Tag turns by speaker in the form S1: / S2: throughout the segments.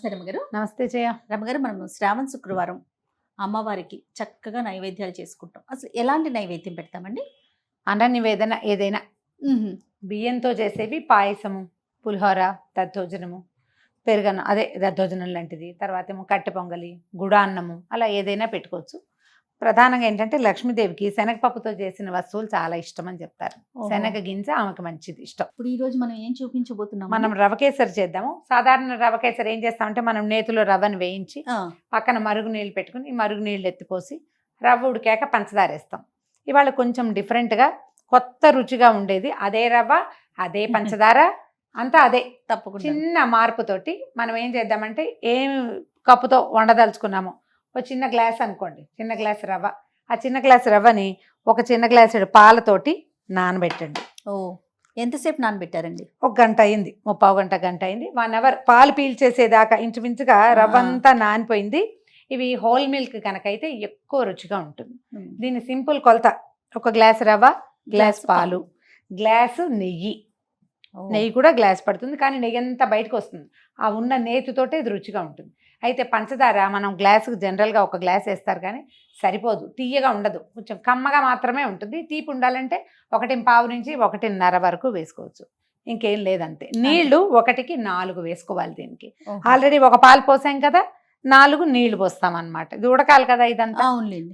S1: నమస్తే రమ్మగారు.
S2: నమస్తే జయ.
S1: రమ్మగారు, మనం శ్రావణ శుక్రవారం అమ్మవారికి చక్కగా నైవేద్యాలు చేసుకుంటాం. అసలు ఎలాంటి నైవేద్యం పెడతామండి?
S2: అన్న నివేదన ఏదైనా బియ్యంతో చేసేవి పాయసము, పులిహోర, దద్దోజనము, పెరుగన్నం, అదే దద్దోజనం లాంటిది, తర్వాత ఏమో కట్టె పొంగలి, గుడాన్నము, అలా ఏదైనా పెట్టుకోవచ్చు. ప్రధానంగా ఏంటంటే లక్ష్మీదేవికి శనగపప్పుతో చేసిన వస్తువులు చాలా ఇష్టం అని చెప్తారు. శనగ గింజ ఆమెకు మంచిది, ఇష్టం.
S1: ఇప్పుడు ఈ రోజు మనం ఏం చూపించబోతున్నాం?
S2: మనం రవ కేసరి చేద్దాము. సాధారణ రవ కేసరి ఏం చేస్తామంటే మనం నేతిలో రవ్వను వేయించి పక్కన మరుగు నీళ్ళు పెట్టుకుని ఈ మరుగు నీళ్ళు ఎత్తిపోసి రవ్వ ఉడికాక పంచదార వేస్తాం. ఇవాళ కొంచెం డిఫరెంట్గా కొత్త రుచిగా ఉండేది అదే రవ్వ, అదే పంచదార, అంతా అదే.
S1: తప్పకుండా
S2: చిన్న మార్పుతోటి మనం ఏం చేద్దామంటే ఏం కప్పుతో వండదలుచుకున్నామో ఒక చిన్న గ్లాస్ అనుకోండి, చిన్న గ్లాస్ రవ్వ, ఆ చిన్న గ్లాస్ రవ్వని ఒక చిన్న గ్లాసు పాలతోటి నానబెట్టండి.
S1: ఎంతసేపు నానబెట్టారండి?
S2: ఒక గంట అయింది, 30 గంట అయింది. 1 అవర్ పాలు పీల్చేసేదాకా ఇంచుమించుగా రవ్వ అంతా నానిపోయింది. ఇవి హోల్ మిల్క్ కనుక అయితే ఎక్కువ రుచిగా ఉంటుంది. దీని సింపుల్ కొలత: ఒక గ్లాస్ రవ్వ, గ్లాస్ పాలు, గ్లాసు నెయ్యి. నెయ్యి కూడా గ్లాస్ పడుతుంది, కానీ నెయ్యి అంతా బయటకు వస్తుంది. ఆ ఉన్న నేతితోటే ఇది రుచిగా ఉంటుంది. అయితే పంచదార మనం గ్లాసుకు జనరల్గా ఒక గ్లాస్ వేస్తారు, కానీ సరిపోదు, తీయగా ఉండదు, కొంచెం కమ్మగా మాత్రమే ఉంటుంది. తీపి ఉండాలంటే 1.25 నుంచి 1.5 వరకు వేసుకోవచ్చు, ఇంకేం లేదంతే. నీళ్లు 1కి 4 వేసుకోవాలి. దీనికి ఆల్రెడీ ఒక పాలు పోసాం కదా, 4 నీళ్లు పోస్తాం అన్నమాట. ఇది ఉడకాలి కదా ఇదంతా.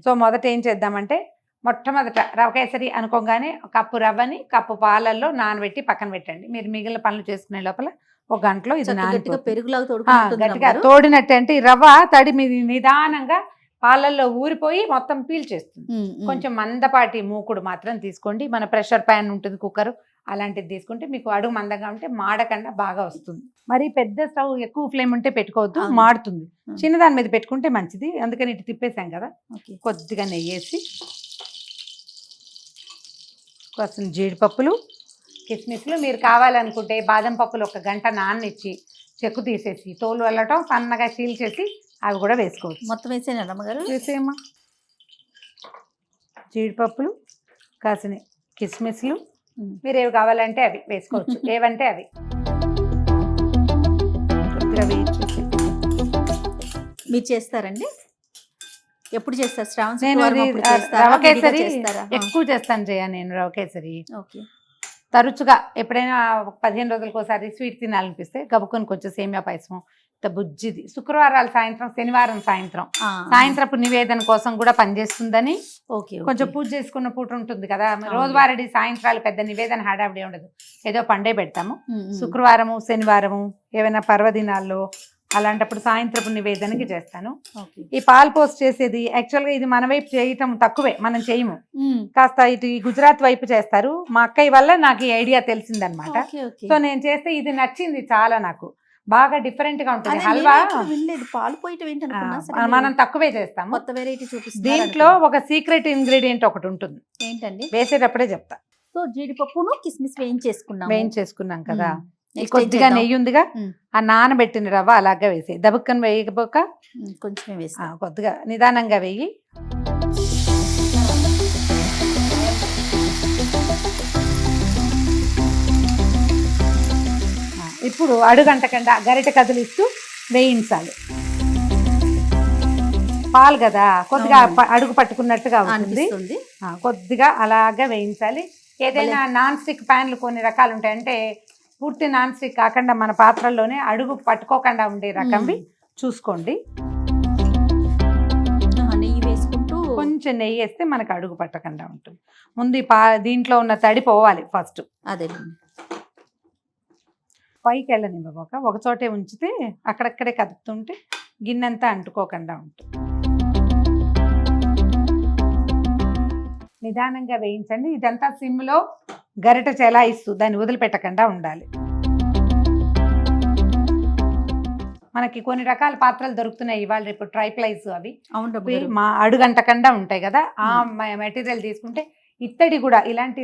S2: సో మొదట ఏం చేద్దామంటే, మొట్టమొదట రవ కేసరి అనుకోగానే కప్పు రవ్వని కప్పు పాలల్లో నానబెట్టి పక్కన పెట్టండి. మీరు మిగిలిన పనులు చేసుకునే లోపల ఒక గంటలో ఇది గట్టిగా తోడినట్టు. అంటే ఈ రవ్వ తడి మీద నిదానంగా పాలల్లో ఊరిపోయి మొత్తం పీల్చేస్తుంది. కొంచెం మందపాటి మూకుడు మాత్రం తీసుకోండి. మన ప్రెషర్ ప్యాన్ ఉంటుంది, కుక్కర్, అలాంటిది తీసుకుంటే మీకు అడుగు మందంగా ఉంటే మాడకుండా బాగా వస్తుంది. మరి పెద్ద స్టవ్ ఎక్కువ ఫ్లేమ్ ఉంటే పెట్టుకోవద్దు, మాడుతుంది. చిన్నదాని మీద పెట్టుకుంటే మంచిది. అందుకని ఇటు తిప్పేసాం కదా, కొద్దిగా నెయ్యి వేసి కొంచెం జీడిపప్పులు, కిస్మిస్లు, మీరు కావాలనుకుంటే బాదం పప్పులు 1 గంట నాననిచ్చి చెక్కు తీసేసి తోలు వెళ్ళటం సన్నగా చీల్చేసి అవి కూడా వేసుకోవచ్చు.
S1: మొత్తం వేసేనా రమ్మగారు?
S2: వేసేయమ్మా. జీడిపప్పులు, కాసిన కిస్మిస్లు, మీరు ఏవి కావాలంటే అవి వేసుకోవచ్చు, ఏవంటే అవి. కొద్దిగా వేయించేసి.
S1: మీరు చేస్తారండి? ఎప్పుడు చేస్తారు? శ్రావణ
S2: రవ కేసరి ఎక్కువ చేస్తాను జయ నేను. రవ కేసరి తరచుగా ఎప్పుడైనా 15 రోజులకు ఒకసారి స్వీట్ తినాలనిపిస్తే గబుకొని కొంచెం సేమియా పాయసం, బుజ్జిది. శుక్రవారాలు సాయంత్రం, శనివారం సాయంత్రపు నివేదన కోసం కూడా పనిచేస్తుందని. కొంచెం పూజ చేసుకున్న పూట ఉంటుంది కదా, రోజువారీ సాయంత్రాలు పెద్ద నివేదన హడావిడి ఉండదు, ఏదో పండే పెడతాము. శుక్రవారము, శనివారము, ఏమైనా పర్వదినాల్లో అలాంటప్పుడు సాయంత్రపు నివేదనకి చేస్తాను. ఈ పాలు పోస్ట్ చేసేది యాక్చువల్గా ఇది మన వైపు చేయటం తక్కువే, మనం చేయము. కాస్త ఇటు గుజరాత్ వైపు చేస్తారు. మా అక్కయ్య వల్ల నాకు ఈ ఐడియా తెలిసిందనమాట. సో నేను చేస్తే ఇది నచ్చింది చాలా, నాకు బాగా డిఫరెంట్ గా ఉంటుంది. హల్వా
S1: పాలు పోయటం
S2: మనం తక్కువే చేస్తాము.
S1: కొత్త వెరైటీ చూపిస్తాం.
S2: దీంట్లో ఒక సీక్రెట్ ఇంగ్రీడియంట్ ఒకటి ఉంటుంది,
S1: ఏంటండి?
S2: వేసేటప్పుడే చెప్తా.
S1: సో జీడిపప్పును కిస్మిస్ వేయించేసుకున్నాం
S2: కదా, కొద్దిగా నెయ్యి ఉందిగా, ఆ నానబెట్టిన రవ్వ అలాగా వేసి దబుక్కని వేయకపోక
S1: కొంచెం వేసి
S2: కొద్దిగా నిదానంగా వేయి. ఇప్పుడు అడుగంటకుండా గరిట కదిలిస్తూ వేయించాలి. పాలు కదా కొద్దిగా అడుగు పట్టుకున్నట్టుగా ఉంటుంది, కొద్దిగా అలాగా వేయించాలి. ఏదైనా నాన్ స్టిక్ ప్యాన్లు కొన్ని రకాలు ఉంటాయి, అంటే పూర్తి నాన్ స్టిక్ కాకుండా మన పాత్రల్లోనే అడుగు పట్టుకోకుండా ఉండే రకంవి చూసుకోండి.
S1: నెయ్యి వేసుకుంటూ
S2: కొంచెం నెయ్యి వేస్తే మనకు అడుగు పట్టకుండా ఉంటుంది. ముందు దీంట్లో ఉన్న తడి పోవాలి ఫస్ట్.
S1: అదే
S2: పైకి వెళ్ళనివ్వక ఒక చోటే ఉంచితే అక్కడక్కడే కదుపుతుంటే గిన్నెంతా అంటుకోకుండా ఉంటుంది. నిదానంగా వేయించండి. ఇదంతా సిమ్లో గరిట చెలాయిస్తూ దాన్ని వదిలిపెట్టకుండా ఉండాలి. మనకి కొన్ని రకాల పాత్రలు దొరుకుతున్నాయి ఇవాళ రేపు, ట్రైప్లైస్ అవి మా అడుగంటకుండా ఉంటాయి కదా, ఆ మెటీరియల్ తీసుకుంటే ఇత్తడి కూడా ఇలాంటి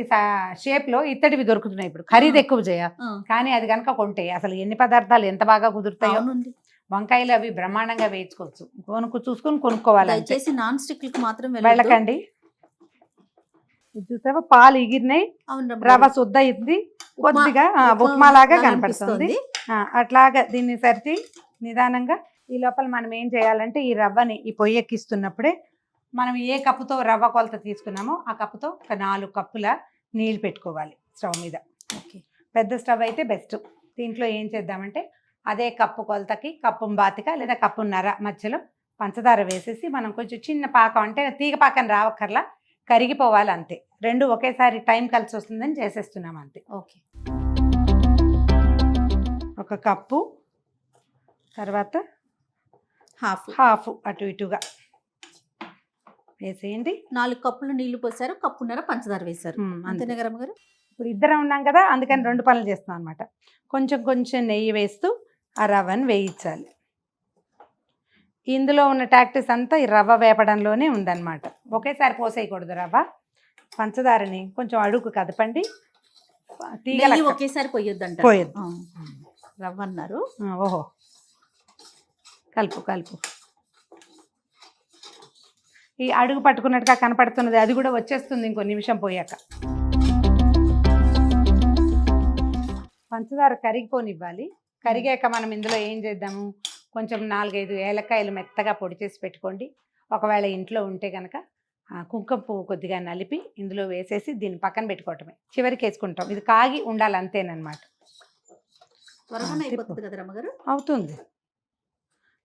S2: షేప్లో ఇత్తడివి దొరుకుతున్నాయి. ఇప్పుడు ఖరీదు ఎక్కువ చేయ, కానీ అది కనుక కొంటే అసలు ఎన్ని పదార్థాలు ఎంత బాగా కుదురుతాయో. వంకాయలు అవి బ్రహ్మాండంగా వేయించుకోవచ్చు, చూసుకొని కొనుక్కోవాలి.
S1: నాన్ స్టిక్ మాత్రం
S2: వెళ్ళకండి. చూసావా పాలు ఎగిరినాయి, రవ్వ శుద్ధ అయింది, కొద్దిగా ఉప్మా లాగా కనపడుతుంది. అట్లాగా దీన్ని సరిచి నిదానంగా. ఈ లోపల మనం ఏం చేయాలంటే ఈ రవ్వని ఈ పొయ్యి ఎక్కిస్తున్నప్పుడే మనం ఏ కప్పుతో రవ్వ కొలత తీసుకున్నామో ఆ కప్పుతో ఒక 4 కప్పుల నీళ్ళు పెట్టుకోవాలి స్టవ్ మీద.
S1: ఓకే.
S2: పెద్ద స్టవ్ అయితే బెస్ట్. దీంట్లో ఏం చేద్దామంటే అదే కప్పు కొలతకి కప్పు బాతిక లేదా కప్పున్నర మధ్యలో పంచదార వేసేసి మనం కొంచెం చిన్న పాకం, అంటే తీగ పాకం రావక్కర్లా, కరిగిపోవాలి అంతే. రెండు ఒకేసారి టైం కలిసి వస్తుందని చేసేస్తున్నాం అంతే.
S1: ఓకే.
S2: ఒక కప్పు, తర్వాత హాఫ్ అటు ఇటుగా వేసేయండి.
S1: 4 కప్పులు నీళ్లు పోసారు, కప్పున్నర పంచదార వేశారు. అంతేనా గారు అమ్మగారు?
S2: ఇప్పుడు ఇద్దరం ఉన్నాం కదా, అందుకని 2 పనులు చేస్తాం అనమాట. కొంచెం కొంచెం నెయ్యి వేస్తూ ఆ రవ్వను వేయించాలి. ఇందులో ఉన్న టాక్టిస్ అంతా ఈ రవ్వ వేపడంలోనే ఉందన్నమాట. ఒకేసారి పోసేయకూడదు రవ్వ. పంచదారని కొంచెం అడుగు కదపండి.
S1: ఒకేసారి పోయొద్దంట.
S2: పోయొద్దు.
S1: రవ్వ అన్నారు.
S2: ఓహో, కలుపు. ఈ అడుగు పట్టుకున్నట్టుగా కనపడుతున్నది, అది కూడా వచ్చేస్తుంది ఇంకో నిమిషం పోయాక. పంచదార కరిగిపోనివ్వాలి. కరిగాక మనం ఇందులో ఏం చేద్దాము, కొంచెం 4-5 ఏలక్కాయలు మెత్తగా పొడి చేసి పెట్టుకోండి. ఒకవేళ ఇంట్లో ఉంటే కనుక కుంకుమ పువ్వు కొద్దిగా నలిపి ఇందులో వేసేసి దీన్ని పక్కన పెట్టుకోవటమే. చివరికి వేసుకుంటాం. ఇది కాగి ఉండాలి అంతేనమాట. అవుతుంది.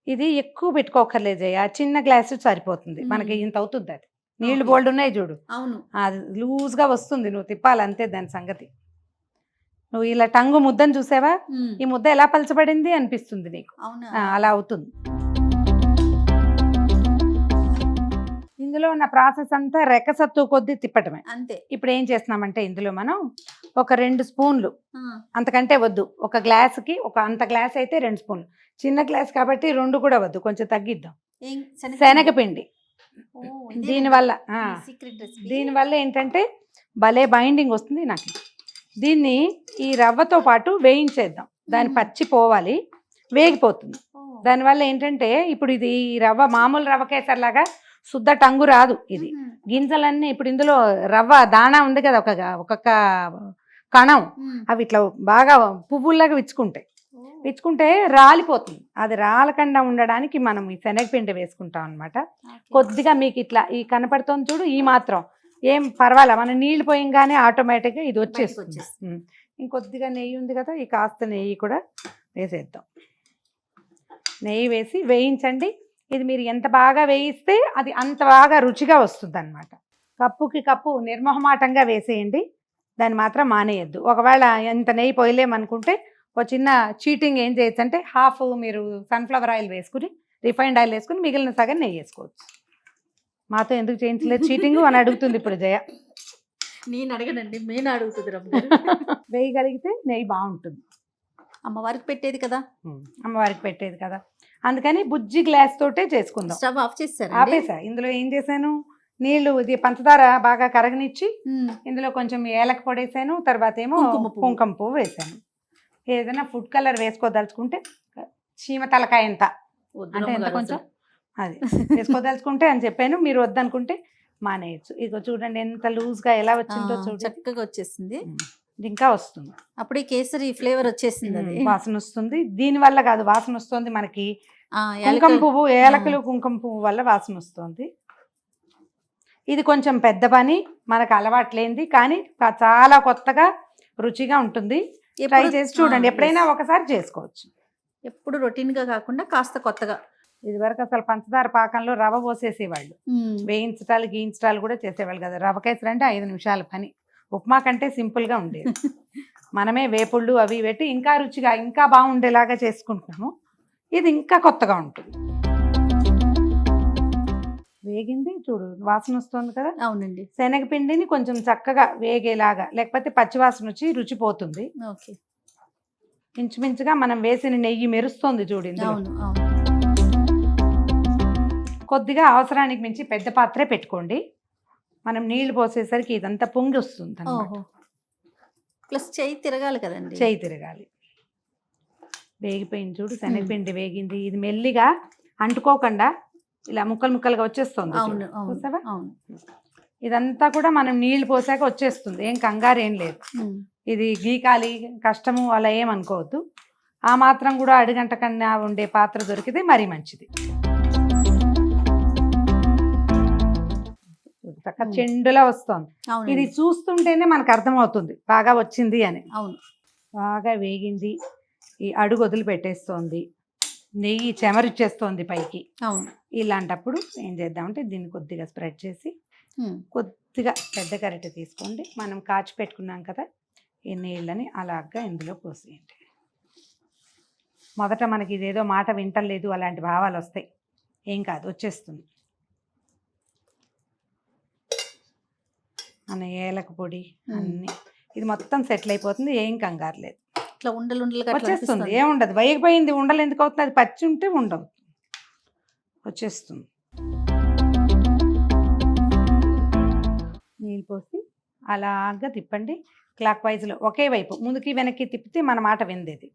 S2: ఇది ఎక్కువ పెట్టుకోకర్లేదు జయ, చిన్న గ్లాసు సరిపోతుంది మనకి. ఇంత అవుతుంది. అది నీళ్లు బోల్డ్ ఉన్నాయి చూడు.
S1: అవును.
S2: అది లూజ్గా వస్తుంది, నువ్వు తిప్పాలి అంతే దాని సంగతి. నువ్వు ఇలా టంగు ముద్దను చూసావా, ఈ ముద్ద ఎలా పలచబడింది అనిపిస్తుంది నీకు. అలా అవుతుంది. ఇందులో ఉన్న ప్రాసెస్ అంతా రెక్కసత్తు కొద్దీ తిప్పటమే
S1: అంతే.
S2: ఇప్పుడు ఏం చేస్తున్నామంటే ఇందులో మనం ఒక 2 స్పూన్లు, అంతకంటే వద్దు, ఒక గ్లాసుకి అంత గ్లాస్ అయితే 2 స్పూన్లు, చిన్న గ్లాస్ కాబట్టి 2 కూడా వద్దు, కొంచెం తగ్గిద్దాం. శనగపిండి. దీనివల్ల ఏంటంటే భలే బైండింగ్ వస్తుంది నాకు. దీన్ని ఈ రవ్వతో పాటు వేయించేద్దాం. దాని పచ్చి పోవాలి, వేగిపోతుంది. దానివల్ల ఏంటంటే ఇప్పుడు ఇది రవ్వ మామూలు రవ్వ కేసరిలాగా శుద్ధ టంగు రాదు. ఇది గింజలన్నీ ఇప్పుడు ఇందులో రవ్వ దాణా ఉంది కదా, ఒక్కొక్క కణం, అవి ఇట్లా బాగా పువ్వుల్లాగా విచ్చుకుంటే రాలిపోతుంది. అది రాలకుండా ఉండడానికి మనం ఈ శనగపిండి వేసుకుంటాం అనమాట. కొద్దిగా మీకు ఇట్లా ఈ కనపడుతుంది చూడు, ఈ మాత్రం ఏం పర్వాలే, మనం నీళ్లు పోయంగానే ఆటోమేటిక్గా ఇది వచ్చేస్తుంది. ఇంకొద్దిగా నెయ్యి ఉంది కదా, ఈ కాస్త నెయ్యి కూడా వేసేద్దాం. నెయ్యి వేసి వేయించండి. ఇది మీరు ఎంత బాగా వేయిస్తే అది అంత బాగా రుచిగా వస్తుంది అనమాట. కప్పుకి కప్పు నిర్మోహమాటంగా వేసేయండి, దాన్ని మాత్రం మానేయద్దు. ఒకవేళ ఎంత నెయ్యి పోయలేమనుకుంటే ఒక చిన్న చీటింగ్ ఏం చేయొచ్చు అంటే హాఫ్ మీరు సన్ఫ్లవర్ ఆయిల్ వేసుకుని, రిఫైండ్ ఆయిల్ వేసుకుని మిగిలిన సగం నెయ్యి వేసుకోవచ్చు. మాతో ఎందుకు చేయించలేదు చీటింగ్ అని అడుగుతుంది ఇప్పుడు జయ.
S1: నేను అడగనండి, నేను అడుగుతుంది.
S2: వేయగలిగితే నెయ్యి బాగుంటుంది.
S1: అమ్మవారికి పెట్టేది కదా,
S2: అందుకని బుజ్జి గ్లాస్ తోటే చేసుకుందాం.
S1: స్టవ్ ఆఫ్ చేశారు?
S2: ఆపేసా. ఇందులో ఏం చేశాను, నీళ్లు ఇది పంచదార బాగా కరగనిచ్చి ఇందులో కొంచెం ఏలక పొడేసాను, తర్వాత ఏమో కుంకుమ పువ్వు వేసాను. ఏదైనా ఫుడ్ కలర్ వేసుకోదలుచుకుంటే చీమ తలకాయ ఎంత అంటే ఎంత కొంచెం అది వేసుకోదలుచుకుంటే అని చెప్పాను. మీరు వద్దనుకుంటే మానేయచ్చు. ఇదిగో చూడండి ఎంత లూజ్గా ఎలా వచ్చిందో చూడండి,
S1: చక్కగా వచ్చేసింది.
S2: ఇంకా వస్తుంది,
S1: అప్పుడే కేసరి ఫ్లేవర్ వచ్చేసింది,
S2: వాసన వస్తుంది. దీని వల్ల కాదు వాసన వస్తుంది మనకి, కుంకుమ పువ్వు, ఏలకలు కుంకుమ పువ్వు వల్ల వాసన వస్తుంది. ఇది కొంచెం పెద్ద పని, మనకు అలవాట్లేంది, కానీ చాలా కొత్తగా రుచిగా ఉంటుంది. ట్రై చేసి చూడండి, ఎప్పుడైనా ఒకసారి చేసుకోవచ్చు.
S1: ఎప్పుడు రొటీన్గా కాకుండా కాస్త కొత్తగా.
S2: ఇది వరకు అసలు పంచదార పాకంలో రవ్వ పోసేసేవాళ్ళు, వేయించటాలు గీయించటాలు కూడా చేసేవాళ్ళు కదా. రవ్వ కేసరి అంటే 5 నిమిషాల పని. ఉప్మా కంటే సింపుల్గా ఉండేది. మనమే వేపుళ్ళు అవి పెట్టి ఇంకా రుచిగా ఇంకా బాగుండేలాగా చేసుకుంటున్నాము. ఇది ఇంకా కొత్తగా ఉంటుంది. వేగింది చూడు, వాసన వస్తుంది కదా.
S1: అవునండి.
S2: శనగపిండిని కొంచెం చక్కగా వేగేలాగా, లేకపోతే పచ్చివాసన వచ్చి రుచి పోతుంది.
S1: ఓకే.
S2: ఇంచుమించుగా మనం వేసిన నెయ్యి మెరుస్తుంది చూడు ఇందులో. కొద్దిగా అవసరానికి మించి పెద్ద పాత్రే పెట్టుకోండి. మనం నీళ్లు పోసేసరికి ఇదంతా పొంగి వస్తుంది.
S1: ప్లస్ చెయ్యి తిరగాలి కదండి.
S2: చెయ్యి తిరగాలి. వేగిపోయింది చూడు, శనగపిండి వేగింది. ఇది మెల్లిగా అంటుకోకుండా ఇలా ముక్కలు ముక్కలుగా వచ్చేస్తుంది. ఇదంతా కూడా మనం నీళ్లు పోసాక వచ్చేస్తుంది, ఏం కంగారు ఏం లేదు. ఇది గీకాలి కష్టము అలా ఏమనుకోవద్దు. ఆ మాత్రం కూడా అడుగంట కన్నా ఉండే పాత్ర దొరికితే మరీ మంచిది. చక్కగా చెండులా వస్తుంది. ఇది చూస్తుంటేనే మనకు అర్థమవుతుంది బాగా వచ్చింది అని.
S1: అవును,
S2: బాగా వేగింది, ఈ అడుగు వదిలి పెట్టేస్తోంది, నెయ్యి చెమరిచ్చేస్తోంది పైకి.
S1: అవును,
S2: ఇలాంటప్పుడు ఏం చేద్దామంటే దీన్ని కొద్దిగా స్ప్రెడ్ చేసి కొద్దిగా పెద్ద గరిటె తీసుకోండి. మనం కాచి పెట్టుకున్నాం కదా ఈ నీళ్ళని అలాగా ఇందులో పోసేయండి. మొదట మనకి ఇదేదో మాట వింటలేదు అలాంటి భావాలు వస్తాయి, ఏం కాదు, వచ్చేస్తుంది. మన ఏలక పొడి అన్నీ ఇది మొత్తం సెటిల్ అయిపోతుంది, ఏం కంగారు లేదు.
S1: ఇట్లా ఉండలు
S2: వచ్చేస్తుంది, ఏముండదు. వేగిపోయింది, ఉండలు ఎందుకు అవుతుంది? అది పచ్చి ఉంటే ఉండవు, వచ్చేస్తుంది. నీళ్ళు పోసి అలాగా తిప్పండి క్లాక్ వైజ్లో. ఒకే వైపు ముందుకి వెనక్కి తిప్పితే మన మాట విందేది.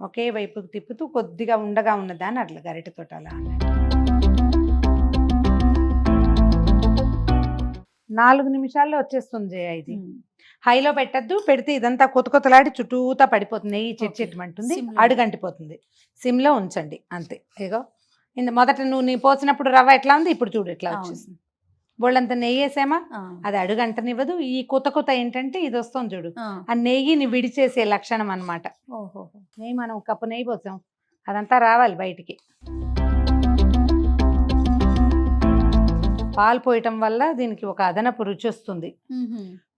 S2: ఒకే వైపుకి తిప్పుతూ కొద్దిగా ఉండగా ఉన్నదాన్ని అట్లా గరిటెతో అలా 4 నిమిషాల్లో వచ్చేస్తుంది జయ. ఇది హైలో పెట్టద్దు, పెడితే ఇదంతా కొత్తలాడి చుట్టూతా పడిపోతుంది, నెయ్యి చిట్చిట్టమంటుంది, అడుగంటిపోతుంది. సిమ్లో ఉంచండి అంతే. ఇగో మొదట నీ పోసినప్పుడు రవ్వ ఎట్లా ఉంది, ఇప్పుడు చూడు ఎట్లా వచ్చేసింది. బోళ్ళంత నెయ్యి వేసామా, అది అడుగంటనివ్వదు. ఈ కొత్త ఏంటంటే ఇది వస్తుంది చూడు, ఆ నెయ్యిని విడిచేసే లక్షణం అనమాట. నెయ్యి మనం కప్పు నెయ్యి పోసాం, అదంతా రావాలి బయటికి. పాలు పోయటం వల్ల దీనికి ఒక అదనపు రుచి వస్తుంది,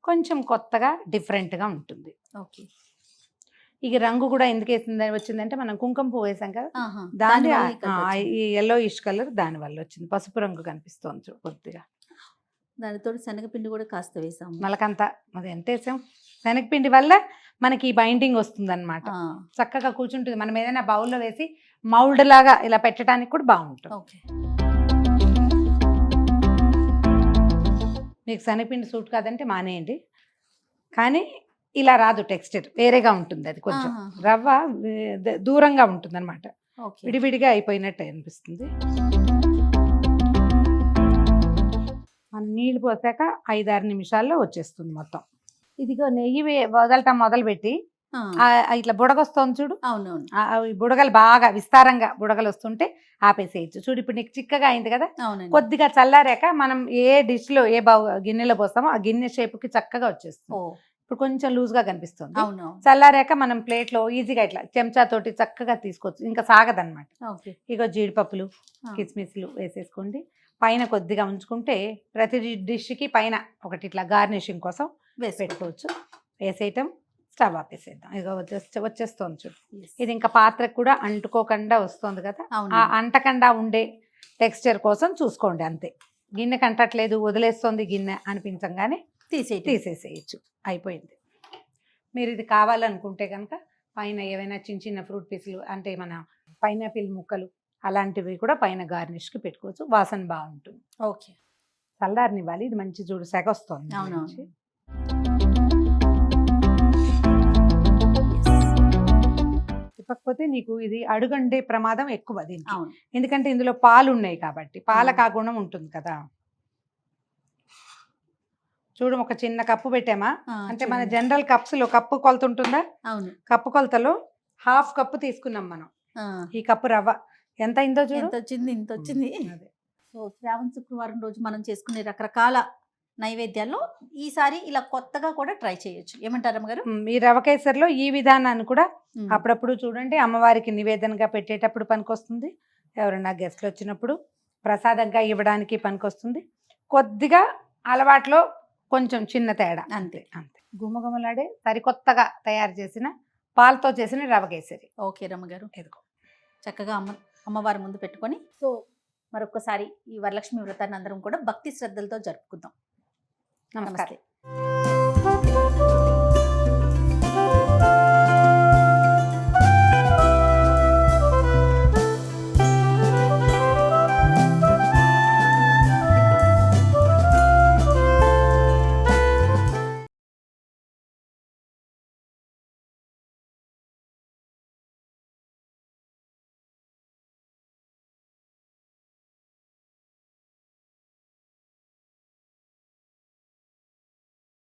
S2: కొంచెం కొత్తగా డిఫరెంట్గా ఉంటుంది.
S1: ఓకే.
S2: ఇక రంగు కూడా ఎందుకు వచ్చిందంటే మనం కుంకుమ పువ్వు వేసాం కదా, దాని ఈ yellowish కలర్ దానివల్ల వచ్చింది. పసుపు రంగు కనిపిస్తుంది కొద్దిగా.
S1: దానితో శనగపిండి కూడా కాస్త వేసాము,
S2: నలకంతా. అది ఎంత వేసాం? శనగపిండి వల్ల మనకి ఈ బైండింగ్ వస్తుంది అనమాట, చక్కగా కూర్చుంటుంది. మనం ఏదైనా బౌల్లో వేసి మౌల్డ్ లాగా ఇలా పెట్టడానికి కూడా బాగుంటుంది.
S1: ఓకే.
S2: మీకు శనగపిండి సూట్ కాదంటే మానేయండి, కానీ ఇలా రాదు, టెక్స్చర్ వేరేగా ఉంటుంది. అది కొంచెం రవ్వ దూరంగా ఉంటుంది అనమాట, విడివిడిగా అయిపోయినట్టు అనిపిస్తుంది. మనం నీళ్ళు పోసాక 5-6 నిమిషాల్లో వచ్చేస్తుంది మొత్తం. ఇదిగో నెయ్యి వదలటం మొదలుపెట్టి ఇట్లా బుడగొస్తుంది చూడు.
S1: అవునవును,
S2: బుడగలు బాగా విస్తారంగా బుడగలు వస్తుంటే ఆపేసేయచ్చు. చూడు ఇప్పుడు నీకు చిక్కగా అయింది కదా, కొద్దిగా చల్లారాక మనం ఏ డిష్లో ఏ గిన్నెలో పోస్తామో ఆ గిన్నె షేప్కి చక్కగా వచ్చేస్తుంది. ఇప్పుడు కొంచెం లూజ్గా కనిపిస్తుంది. చల్లారాక మనం ప్లేట్లో ఈజీగా ఇట్లా చెంచాతోటి చక్కగా తీసుకోవచ్చు, ఇంకా సాగదనమాట. ఇగో జీడిపప్పులు కిస్మిస్లు వేసేసుకోండి, పైన కొద్దిగా ఉంచుకుంటే ప్రతి డిష్కి పైన ఒకటి ఇట్లా గార్నిషింగ్ కోసం పెట్టుకోవచ్చు. వేసేయటం, స్టవ్ ఆపేసేద్దాం. ఇక వచ్చేస్తుంది చూడు. ఇది ఇంకా పాత్రకు కూడా అంటుకోకుండా వస్తుంది కదా, ఆ అంటకుండా ఉండే టెక్స్చర్ కోసం చూసుకోండి అంతే. గిన్నె కంటట్లేదు, వదిలేస్తుంది గిన్నె అనిపించగానే తీసేసేయచ్చు, అయిపోయింది. మీరు ఇది కావాలనుకుంటే కనుక పైన ఏవైనా చిన్న చిన్న ఫ్రూట్ పీసులు అంటే మన పైనాపిల్ ముక్కలు అలాంటివి కూడా పైన గార్నిష్కి పెట్టుకోవచ్చు, వాసన బాగుంటుంది.
S1: ఓకే.
S2: చల్లారనివ్వాలి, ఇది మంచి చూడు సెగ వస్తుంది.
S1: అవునవును.
S2: తిప్పకపోతే నీకు ఇది అడుగండే ప్రమాదం ఎక్కువ దీనికి, ఎందుకంటే ఇందులో పాలు ఉన్నాయి కాబట్టి. పాలకు ఆ గుణం ఉంటుంది కదా. చూడు, ఒక చిన్న కప్పు పెట్టామా అంటే మన జనరల్ కప్స్ లో కప్పు కొలత ఉంటుందా, కప్పు కొలతలో 1/2 కప్పు తీసుకున్నాం మనం. ఈ కప్పు రవ్వ ఎంత అయిందో చూడు,
S1: ఇంత వచ్చింది. సో శ్రావణ శుక్రవారం రోజు మనం చేసుకునే రకరకాల నైవేద్యాల్లో ఈసారి ఇలా కొత్తగా కూడా ట్రై చేయొచ్చు. ఏమంటారు అమ్మగారు?
S2: ఈ రవ కేసరిలో ఈ విధానాన్ని కూడా అప్పుడప్పుడు చూడండి, అమ్మవారికి నివేదనగా పెట్టేటప్పుడు పనికొస్తుంది, ఎవరైనా గెస్ట్లు వచ్చినప్పుడు ప్రసాదంగా ఇవ్వడానికి పనికొస్తుంది. కొద్దిగా అలవాట్లో కొంచెం చిన్న తేడా, అంతే అంతే. గుమగుమలాడే సరికొత్తగా తయారు చేసిన పాలతో చేసిన రవ కేసరి.
S1: ఓకే రమ్మగారు, ఎదుకో చక్కగా అమ్మవారి ముందు పెట్టుకొని. సో మరొకసారి ఈ వరలక్ష్మి వ్రతాన్ని అందరం కూడా భక్తి శ్రద్ధలతో జరుపుకుందాం. నమస్తే.